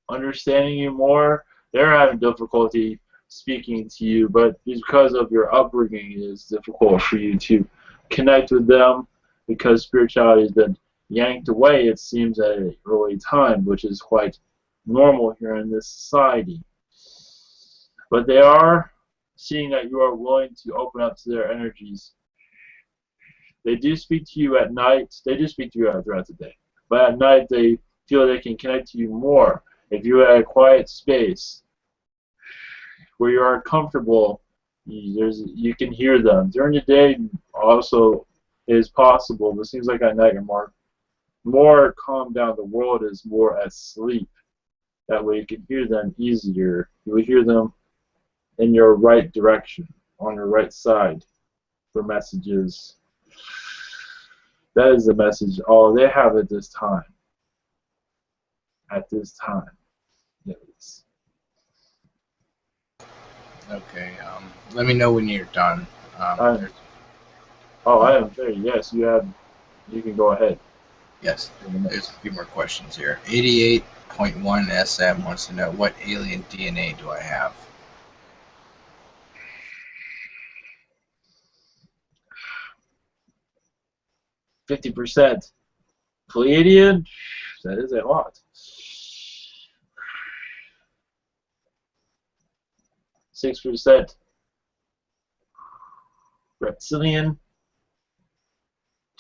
understanding you more. They're having difficulty speaking to you, but because of your upbringing, it is difficult for you to connect with them because spirituality has been yanked away, it seems, at an early time, which is quite normal here in this society. But they are seeing that you are willing to open up to their energies. They do speak to you at night. They do speak to you throughout the day. But at night, they feel they can connect to you more. If you're at a quiet space where you are comfortable, you can hear them. During the day, also is possible, but it seems like at night you're more calmed down. The world is more asleep. That way you can hear them easier. You will hear them in your right direction, on your right side for messages. That is the message all they have at this time. At this time. Yes. Okay. Let me know when you're done. I am very. Yes, you have. You can go ahead. Yes. There's a few more questions here. 88.1 SM wants to know, what alien DNA do I have? %. Pleiadian. That is a lot. 6% Reptilian,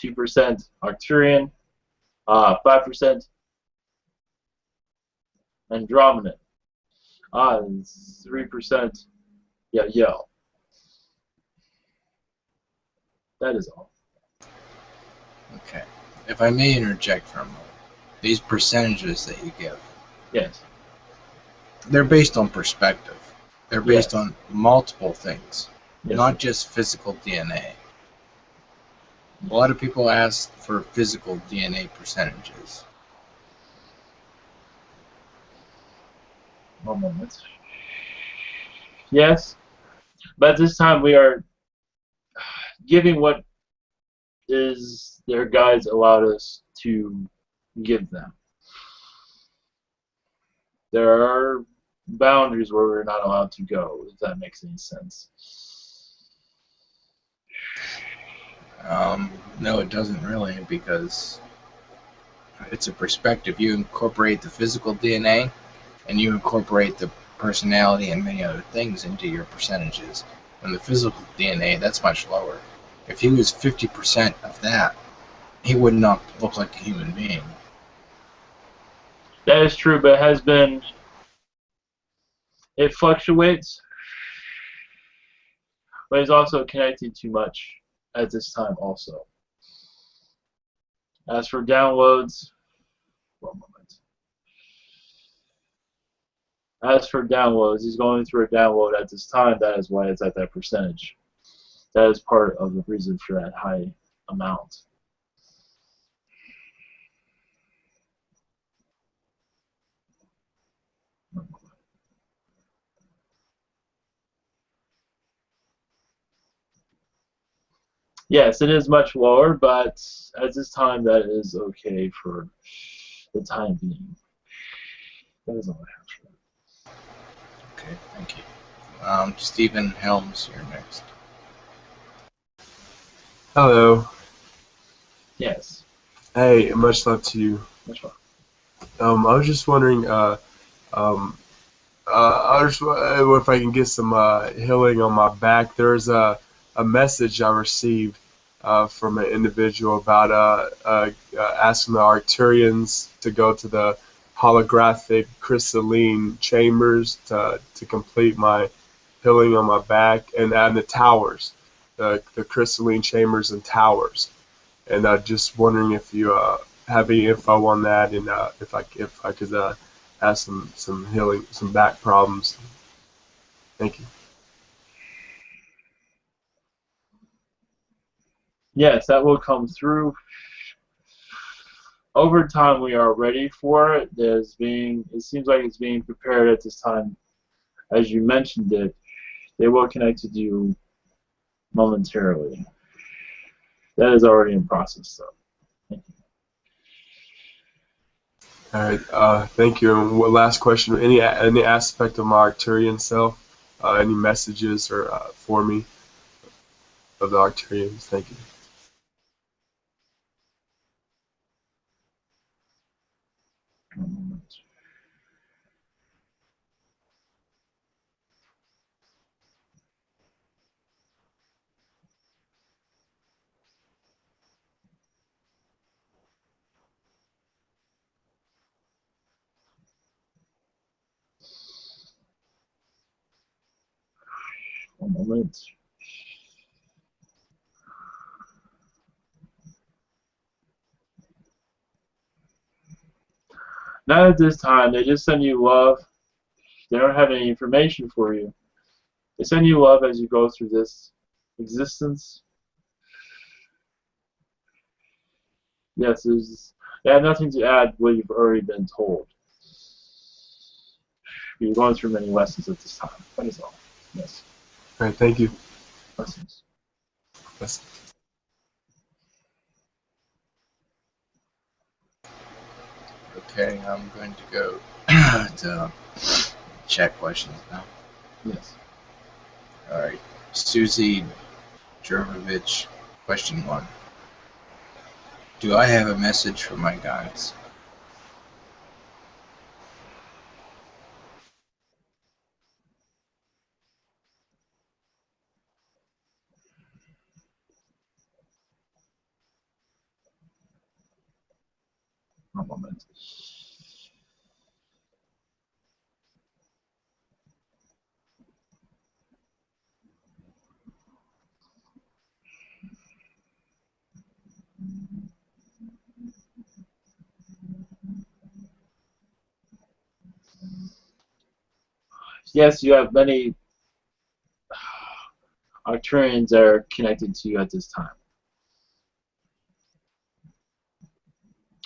2% Arcturian, 5% Andromedan, 3% Yell. That is all. Okay. If I may interject for a moment, these percentages that you give, Yes. they're based on perspective. They're based Yes. on multiple things, Yes. not just physical DNA. A lot of people ask for physical DNA percentages. One moment. Yes, but this time we are giving what is their guides allowed us to give them. There are boundaries where we're not allowed to go, if that makes any sense. No, it doesn't really, because it's a perspective. You incorporate the physical DNA, and you incorporate the personality and many other things into your percentages. And the physical DNA, that's much lower. If he was 50% of that, he would not look like a human being. That is true, but it fluctuates, but it's also connected too much at this time also. As for downloads, one moment. As for downloads, he's going through a download at this time. That is why it's at that percentage. That is part of the reason for that high amount. Yes, it is much lower, but at this time that is okay for the time being. That is all I have for that. Okay, thank you. Stephen Helms, you're next. Hello. Yes. Hey, much love to you. Much love. I was just wondering, I was if I can get some healing on my back. There's a message I received from an individual about asking the Arcturians to go to the holographic crystalline chambers to complete my healing on my back, and the towers, the crystalline chambers and towers. And just wondering if you have any info on that, and if I could have some healing, some back problems. Thank you. Yes, that will come through. Over time, we are ready for it. It seems like it's being prepared at this time. As you mentioned it, they will connect with you momentarily. That is already in process, though. Thank you. All right, thank you. And one last question: any aspect of my Arcturian self, any messages or for me of the Arcturians? Thank you. One moment. One moment. Not at this time. They just send you love. They don't have any information for you. They send you love as you go through this existence. Yes, they have nothing to add what you've already been told. You're going through many lessons at this time. That is all. Yes. All right, thank you. Lessons. Okay, I'm going to go to chat questions now. Yes. Alright, Susie Jervovich, question 1. Do I have a message for my guides? One moment. Yes, you have many Arcturians that are connected to you at this time.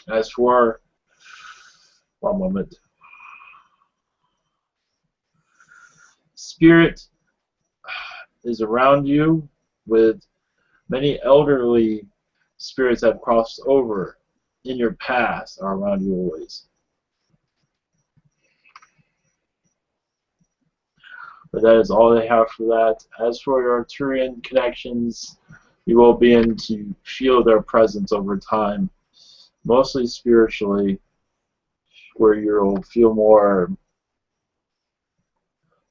As for, one moment, Spirit is around you with many elderly spirits that have crossed over in your past are around you always. But that is all they have for that. As for your Arcturian connections, you will begin to feel their presence over time, mostly spiritually, where you'll feel more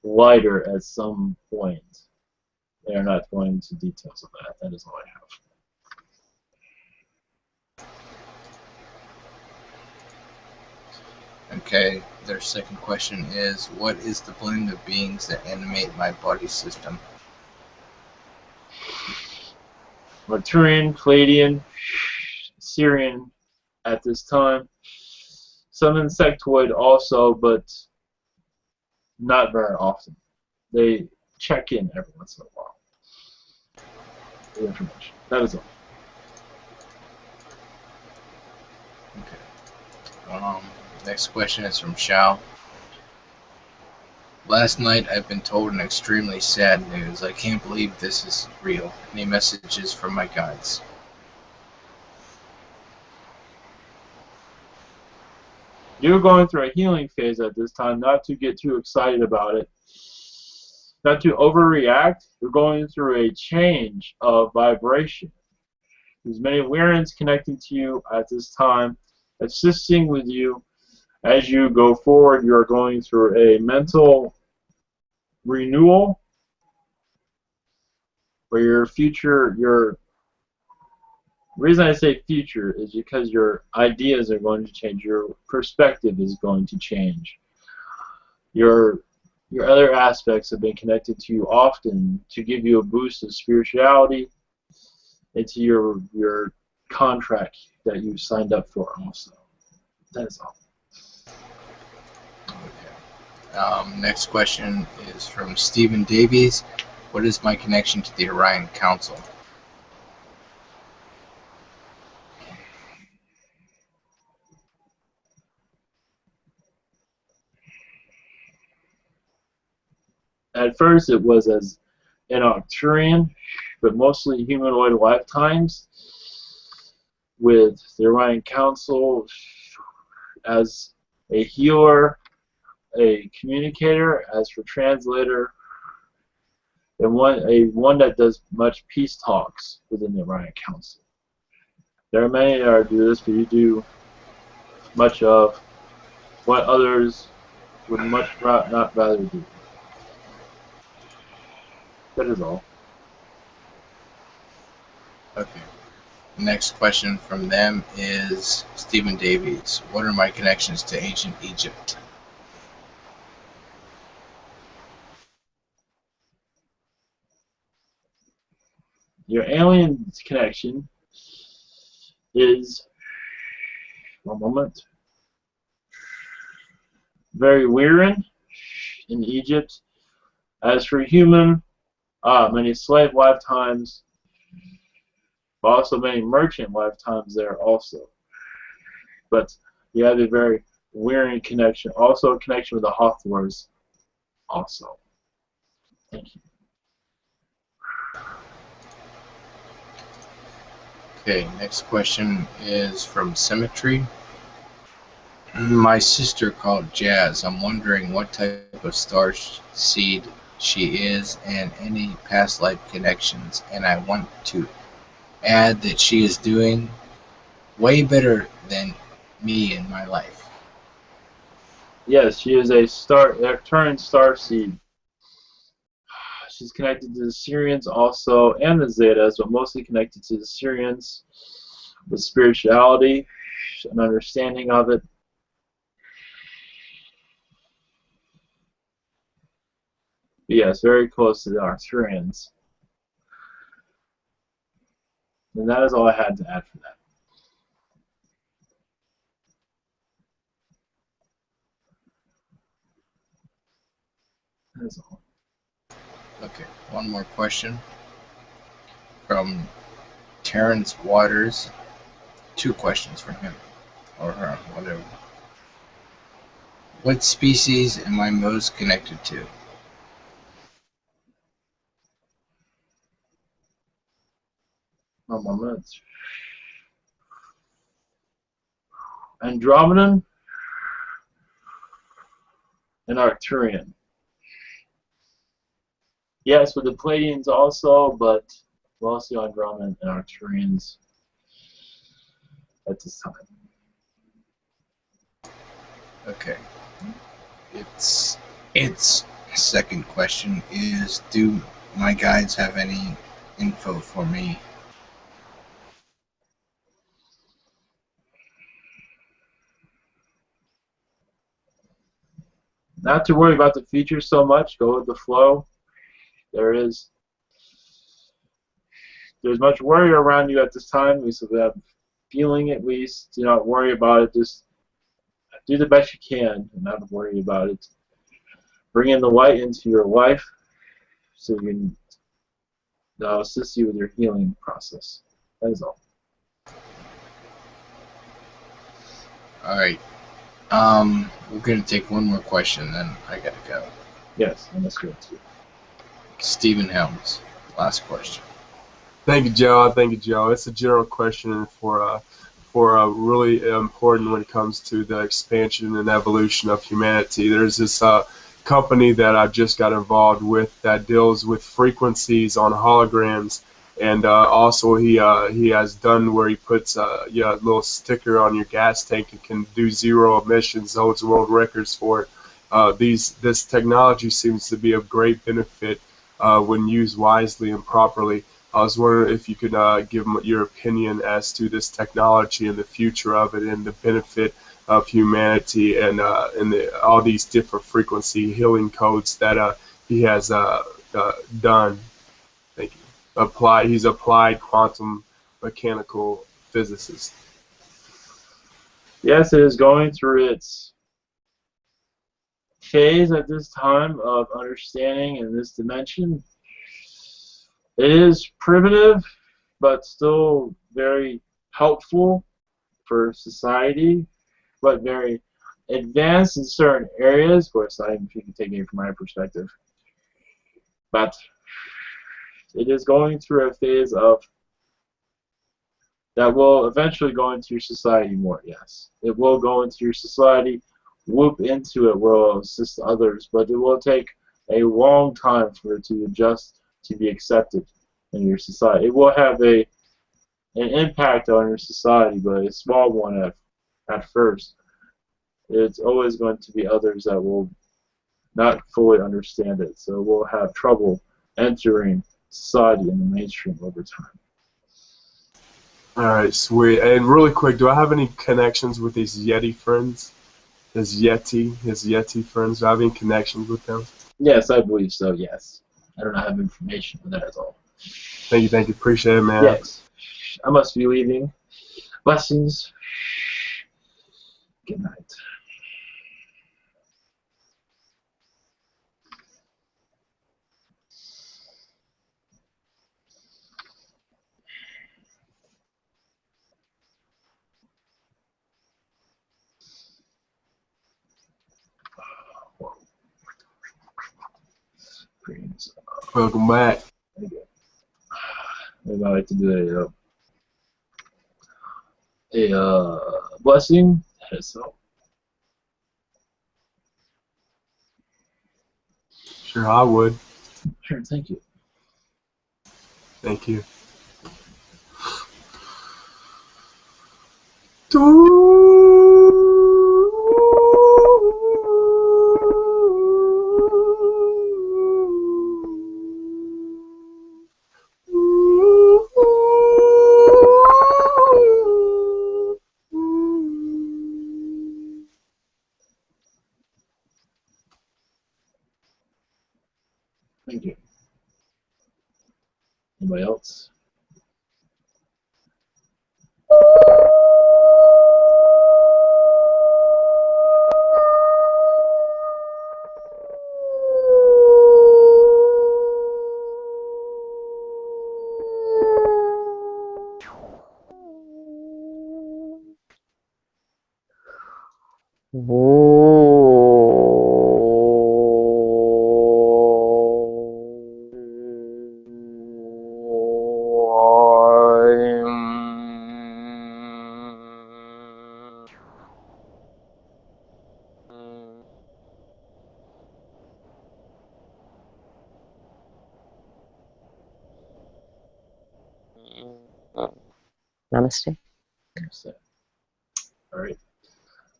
lighter at some point. They are not going into details of that. That is all I have. Okay, their second question is, what is the blend of beings that animate my body system? Arcturian, Palladian, Syrian at this time. Some insectoid also, but not very often. They check in every once in a while. The information. That is all. Okay. Next question is from Shao. Last night I've been told an extremely sad news. I can't believe this is real. Any messages from my guides? You're going through a healing phase at this time, not to get too excited about it. Not to overreact. You're going through a change of vibration. There's many Lyrians connecting to you at this time, assisting with you as you go forward. You're going through a mental renewal where your future, the reason I say future is because your ideas are going to change, your perspective is going to change. Your other aspects have been connected to you often to give you a boost of spirituality into your contract that you signed up for also. That is all. Next question is from Stephen Davies. What is my connection to the Orion Council? At first it was as an Arcturian, but mostly humanoid lifetimes, with the Orion Council as a healer, a communicator, as for translator, and one that does much peace talks within the Orion Council. There are many that are do this, but you do much of what others would much not rather do. That is all. Okay. Next question from them is Stephen Davies. What are my connections to ancient Egypt? Your alien connection is, one moment, very Weirin in Egypt. As for human, many slave lifetimes, but also many merchant lifetimes there also. But you have a very Weirin connection, also a connection with the Hathors also. Thank you. Okay, next question is from Symmetry. My sister called Jazz. I'm wondering what type of star seed she is and any past life connections, and I want to add that she is doing way better than me in my life. Yes, she is a Arcturian starseed. She's connected to the Syrians also, and the Zetas, but mostly connected to the Syrians with spirituality and understanding of it. But yes, very close to the Arcturians. And that is all I had to add for that. That is all. Okay, one more question from Terrence Waters. 2 questions from him, or her, whatever. What species am I most connected to? One moment. Andromedan and Arcturian. Yes, with the Pleiadians also, but mostly Andromedan and Arcturians at this time. Okay. Its second question is, do my guides have any info for me? Not to worry about the future so much. Go with the flow. There's much worry around you at this time. We have feeling at least. Do not worry about it. Just do the best you can and not worry about it. Bring in the light into your life so you can assist you with your healing process. That is all. Alright. We're going to take one more question, then I gotta go. Yes, and that's good too. Stephen Helms, last question. Thank you, Joe. Thank you, Joe. It's a general question for really important when it comes to the expansion and evolution of humanity. There's this company that I just got involved with that deals with frequencies on holograms, and also he has done where he puts a little sticker on your gas tank and can do 0 emissions, holds world records for it. This technology seems to be of great benefit when used wisely and properly. I was wondering if you could give your opinion as to this technology and the future of it and the benefit of humanity and all these different frequency healing codes that he has done. Thank you. He's applied quantum mechanical physicist? Yes, it is going through its phase at this time of understanding in this dimension. It is primitive, but still very helpful for society, but very advanced in certain areas. Of course, if you can take it from my perspective. But it is going through a phase of that will eventually go into your society more, yes. It will go into your society, whoop into it, will assist others, but it will take a long time for it to adjust to be accepted in your society. It will have an impact on your society, but a small one at first. It's always going to be others that will not fully understand it, so we'll have trouble entering society in the mainstream over time. All right, sweet. And really quick, do I have any connections with these Yeti friends? His Yeti friends. Do I have any connections with them? Yes, I believe so, yes. I don't have information for that at all. Thank you. Appreciate it, man. Yes. I must be leaving. Blessings. Good night. Welcome back. Maybe I'd like to do a blessing. So. Sure, I would. Sure, thank you. Thank you. Thank you. Anybody else? Namaste. All right.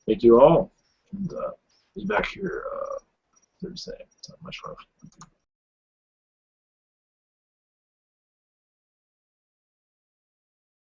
Thank you all. And be back here Thursday. So much love.